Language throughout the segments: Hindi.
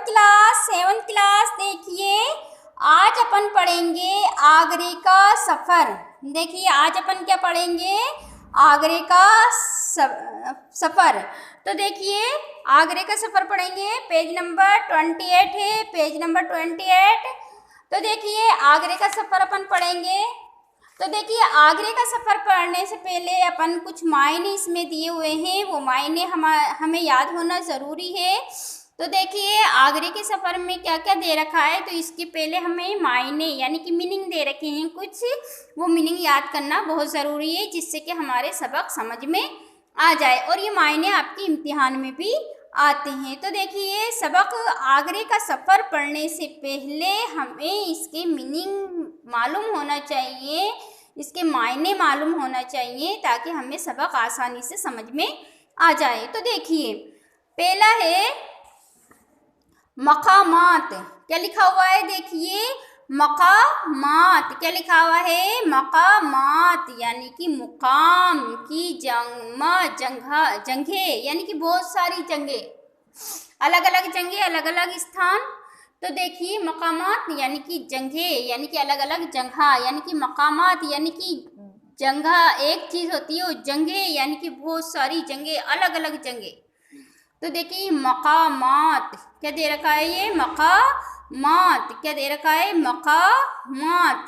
सेवन्थ क्लास देखिए, आज अपन पढ़ेंगे आगरे का सफ़र। देखिए आज अपन क्या पढ़ेंगे, आगरे का सफ़र। तो देखिए आगरे का सफ़र पढ़ेंगे, पेज नंबर 28 है, पेज नंबर 28। तो देखिए आगरे का सफ़र अपन पढ़ेंगे। तो देखिए आगरे का सफ़र पढ़ने से पहले अपन कुछ मायने इसमें दिए हुए हैं, वो मायने हमें याद होना ज़रूरी है। तो देखिए आगरे के सफ़र में क्या क्या दे रखा है, तो इसके पहले हमें मायने यानी कि मीनिंग दे रखे हैं कुछ, वो मीनिंग याद करना बहुत ज़रूरी है, जिससे कि हमारे सबक समझ में आ जाए और ये मायने आपके इम्तिहान में भी आते हैं। तो देखिए सबक आगरे का सफ़र पढ़ने से पहले हमें इसके मीनिंग मालूम होना चाहिए, इसके मायने मालूम होना चाहिए, ताकि हमें सबक आसानी से समझ में आ जाए। तो देखिए पहला है मकामात। क्या लिखा हुआ है, देखिए मकामात। क्या लिखा हुआ है, मकामात यानी कि मुकाम की जगह यानी कि बहुत सारी जगह, अलग अलग जगह, अलग अलग स्थान। तो देखिए मकामात यानी कि जगह यानी कि अलग अलग जगह, यानी कि मकामात यानी कि जगह एक चीज़ होती है, और जगह यानी कि बहुत सारी जगह, अलग अलग जगह। तो देखिए मकामात क्या दे रखा है, ये मकामात क्या दे रखा है, मकामात।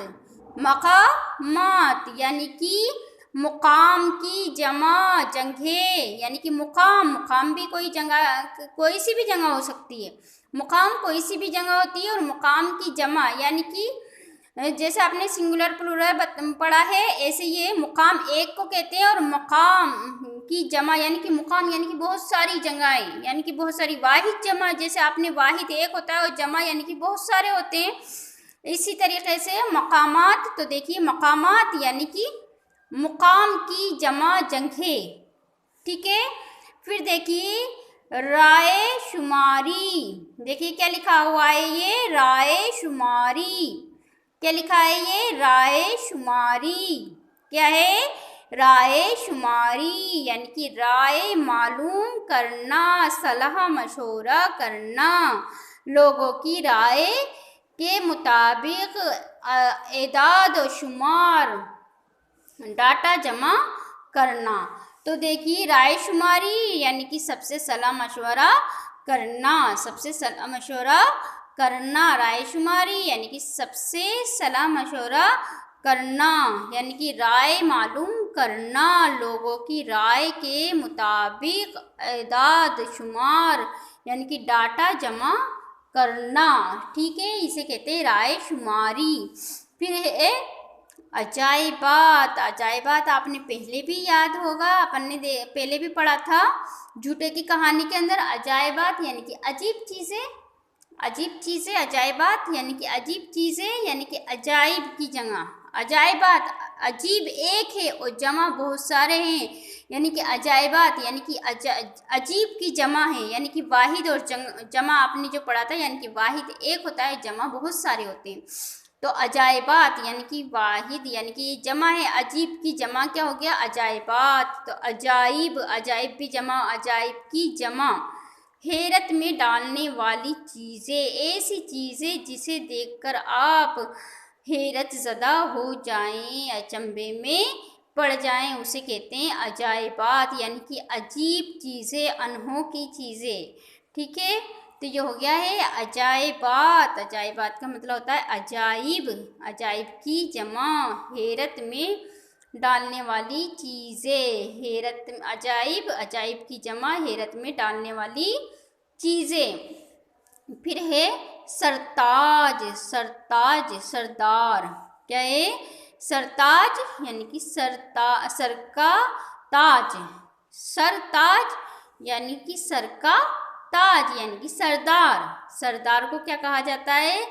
मकामात यानी कि मुकाम की जमा जगह, यानी कि मुकाम भी कोई जगह, कोई सी भी जगह हो सकती है। मुकाम कोई सी भी जगह होती है, और मुकाम की जमा यानी कि जैसे आपने सिंगुलर प्लूरल पढ़ा है, ऐसे ये मुकाम एक को कहते हैं, और मुकाम की जमा यानी कि मुकाम यानी कि बहुत सारी जगहें, यानी कि बहुत सारी। वाहिद जमा, जैसे आपने वाहिद एक होता है और जमा यानी कि बहुत सारे होते हैं, इसी तरीके से मकामात। तो देखिए मकामात यानी कि मुकाम की जमा जगहें, ठीक है। फिर देखिए राय शुमारी। देखिए क्या लिखा हुआ है, ये राय शुमारी। क्या लिखा है, ये राय शुमारी। क्या है, राय शुमारी यानी कि राय मालूम करना, सलाह मशवरा करना, लोगों की राय के मुताबिक एदाद व शुमार, डाटा जमा करना। तो देखिए राय शुमारी यानी कि सबसे सलाह मशवरा करना, सबसे सलाह मशवरा करना। राय शुमारी यानी कि सबसे सलाह मशवरा करना, यानी कि राय मालूम करना, लोगों की राय के मुताबिक एदाद शुमार यानी कि डाटा जमा करना, ठीक है। इसे कहते हैं राय शुमारी। फिर है अजायबात। अजायबात आपने पहले भी याद होगा, अपन ने पहले भी पढ़ा था झूठे की कहानी के अंदर। अजायबात यानी कि अजीब चीज़ें, अजीब चीज़ें। अजायबात यानी कि अजीब चीज़ें, यानी कि अजाइब की जगह। अजायबात अजीब एक है और जमा बहुत सारे हैं, यानी कि अजायबात यानी कि अजीब की जमा है, यानी कि वाहिद और जमा आपने जो पढ़ा था, यानी कि वाहिद एक होता है, जमा बहुत सारे होते हैं। तो अजायबात यानी कि वाहिद यानी कि ये जमा है, अजीब की जमा क्या हो गया, अजायबात। तो अजाइब, अजाइब भी जमा, अजाइब की जमा। हैरत में डालने वाली चीज़ें, ऐसी चीज़ें जिसे देखकर आप हैरत ज़दा हो जाएं, अचंभे में पड़ जाएं, उसे कहते हैं अजायबात, यानी कि अजीब चीज़ें, अनोखी चीज़ें, ठीक है। तो ये हो गया है अजायबात। अजायबात का मतलब होता है अजाइब, अजाइब की जमा, हैरत में डालने वाली चीज़ें, हैरत, अजाइब, अजाइब की जमा, हैरत में डालने वाली चीज़ें। फिर है सरताज। सरताज सरदार। क्या है, सरताज यानी कि सर का ताज। सरताज यानी कि सर का ताज यानी कि सरदार। सरदार को क्या कहा जाता है,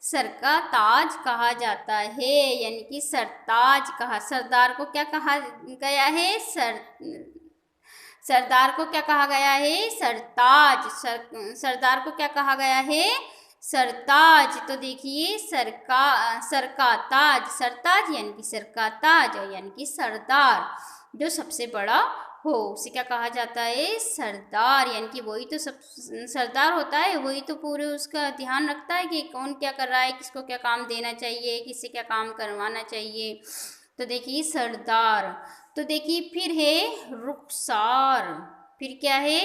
सर का ताज कहा जाता है, यानी कि सरताज कहा। सरदार को क्या कहा गया है, सरदार को क्या कहा गया है, सरताज। सरदार को क्या कहा गया है, सरताज। तो देखिए सर का ताज, सरताज यानी कि सर का ताज, यानी कि सरदार जो सबसे बड़ा हो उसे क्या कहा जाता है? सरदार। यानी कि वही तो सब सरदार होता है, वही तो पूरे उसका ध्यान रखता है कि कौन क्या कर रहा है, किसको क्या काम देना चाहिए, किससे क्या काम करवाना चाहिए। तो देखिए सरदार। तो देखिए फिर है रुखसार। फिर क्या है?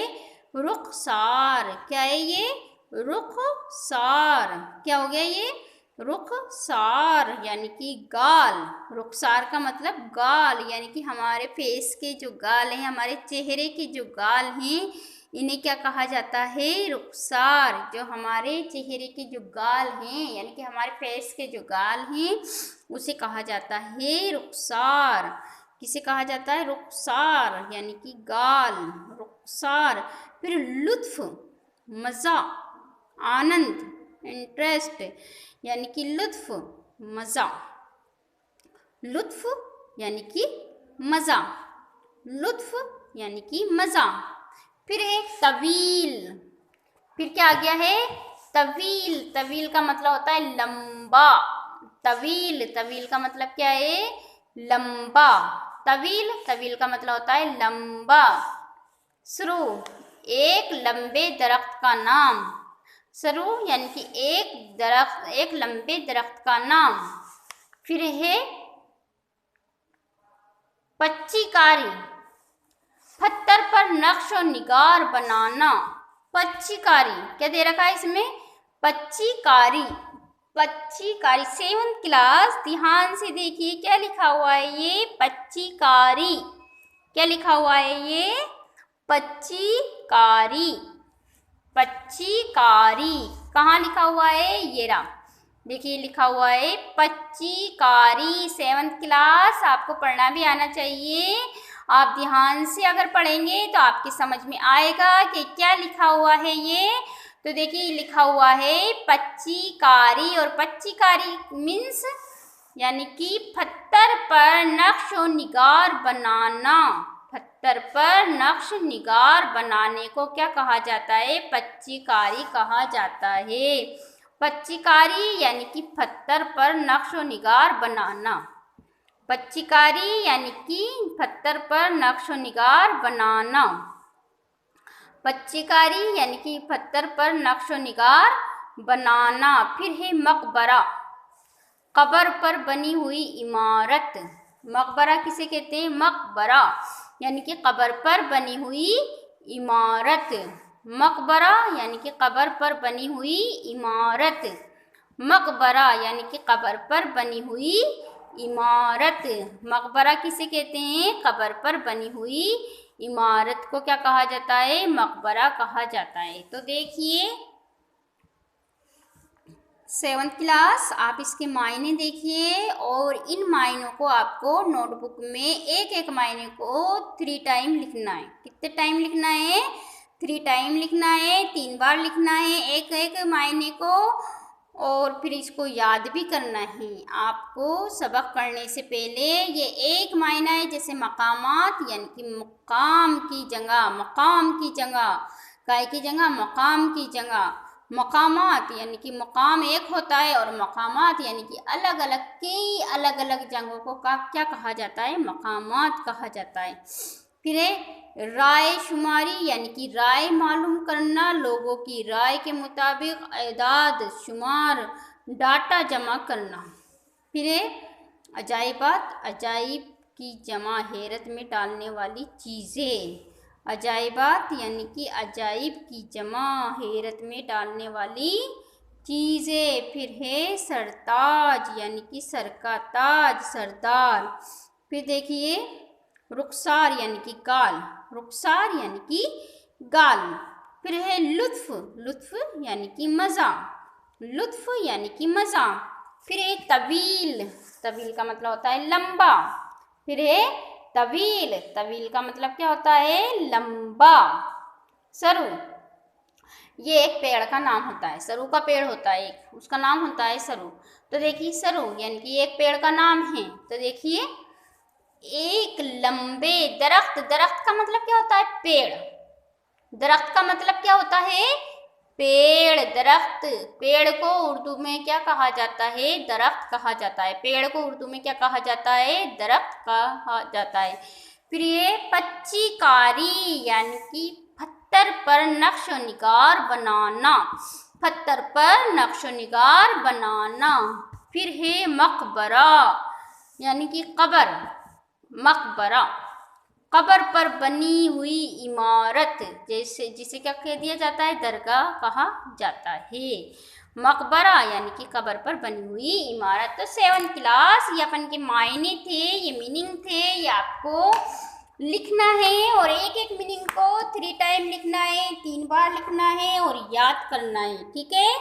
रुखसार। क्या है ये? रुखसार। क्या हो गया ये? रुखसार यानी कि गाल। रुखसार का मतलब गाल, यानी कि हमारे फेस के जो गाल हैं, हमारे चेहरे के जो गाल हैं, इन्हें क्या कहा जाता है? रुखसार। जो हमारे चेहरे के जो गाल हैं, यानी कि हमारे फेस के जो गाल हैं, उसे कहा जाता है रुखसार। किसे कहा जाता है? रुखसार यानी कि गाल, रुखसार। फिर लुत्फ, मज़ा, आनंद, इंटरेस्ट, यानी कि लुत्फ, मज़ा। लुत्फ यानी कि मज़ा, लुत्फ यानी कि मज़ा। फिर एक तवील। फिर क्या आ गया है? तवील। तवील का मतलब होता है लंबा। तवील। तवील का मतलब क्या है? लंबा। तवील। तवील का मतलब होता है लंबा। सरू, एक लंबे दरख्त का नाम। सरू यानी कि एक दरख्त, एक लंबे दरख्त का नाम। फिर है पच्चीकारी। पत्थर पर नक्श और निगार बनाना। पच्चीकारी क्या दे रखा है इसमें? पच्चीकारी। पच्चीकारी। 7th क्लास, ध्यान से देखिए क्या लिखा हुआ है ये? पच्चीकारी। क्या लिखा हुआ है ये? पच्चीकारी। पच्चीकारी कहाँ लिखा हुआ है? ये रहा, देखिए लिखा हुआ है पच्चीकारी। 7th क्लास, आपको पढ़ना भी आना चाहिए। आप ध्यान से अगर पढ़ेंगे तो आपकी समझ में आएगा कि क्या लिखा हुआ है ये। तो देखिए लिखा हुआ है पच्चीकारी, और पच्चीकारी मीन्स यानी कि पत्थर पर नक्श और निगार बनाना। पत्थर पर नक्श निगार बनाने को क्या कहा जाता है? पच्चीकारी कहा जाता है। पच्चीकारी यानी कि पत्थर पर नक्श और निगार बनाना। पच्चीकारी यानी कि पत्थर पर नक्श और निगार बनाना। पच्चीकारी यानी कि पत्थर पर नक्श और निगार बनाना। फिर है मकबरा। कब्र पर बनी हुई इमारत। मकबरा किसे कहते हैं? मकबरा यानी कि कब्र पर बनी हुई इमारत। मकबरा यानी कि कब्र पर बनी हुई इमारत। मकबरा यानी कि कब्र पर बनी हुई इमारत। मकबरा किसे कहते हैं? कब्र पर बनी हुई इमारत को क्या कहा जाता है? मकबरा कहा जाता है। तो देखिए 7th क्लास, आप इसके मायने देखिए, और इन मायनों को आपको नोटबुक में एक एक मायने को 3 टाइम लिखना है। कितने टाइम लिखना है? 3 टाइम लिखना है, 3 बार लिखना है एक एक मायने को, और फिर इसको याद भी करना है आपको। सबक पढ़ने से पहले ये एक मायना है, जैसे मकामात यानी कि मुकाम की जगह, मकाम की जगह, काय की जगह? मकाम की जगह। मकामात यानी कि मकाम एक होता है, और मकामात यानी कि अलग अलग, कई अलग अलग जगहों को क्या कहा जाता है? मकामात कहा जाता है। फिर है राय शुमारी, यानी कि राय मालूम करना, लोगों की राय के मुताबिक एदाद शुमार, डाटा जमा करना। फिर है अजाइबात। अजाइब की जमा हैरत में डालने वाली चीज़ें। अजाइबात यानी कि अजाइब की जमा हैरत में डालने वाली चीज़ें। फिर है सरताज यानी कि सर का ताज, सरदार। फिर देखिए रुखसार यानी कि गाल। रुखसार यानी कि गाल। फिर है लुत्फ। लुत्फ यानी कि मज़ा। लुत्फ यानी कि मज़ा। फिर है तवील। तवील का मतलब होता है लंबा। फिर है तवील। तवील का मतलब क्या होता है? लंबा। सरू, ये एक पेड़ का नाम होता है। सरू का पेड़ होता है एक, उसका नाम होता है सरू। तो देखिए सरू यानी कि एक पेड़ का नाम है। तो देखिए एक लंबे दरख्त। दरख्त का मतलब क्या होता है? पेड़। दरख्त का मतलब क्या होता है? पेड़। दरख्त। पेड़ को उर्दू में क्या कहा जाता है? दरख्त कहा जाता है। पेड़ को उर्दू में क्या कहा जाता है? दरख्त कहा जाता है। फिर ये पच्चीकारी यानी कि पत्थर पर नक्श व निगार बनाना, पत्थर पर नक्श व निगार बनाना। फिर है मकबरा यानी कि कब्र, मकबरा कब्र पर बनी हुई इमारत, जैसे जिसे क्या कह दिया जाता है, दरगाह कहा जाता है। मकबरा यानी कि कब्र पर बनी हुई इमारत। तो 7th क्लास ये अपन के मायने थे, ये मीनिंग थे, ये आपको लिखना है और एक एक मीनिंग को 3 टाइम लिखना है, 3 बार लिखना है और याद करना है, ठीक है।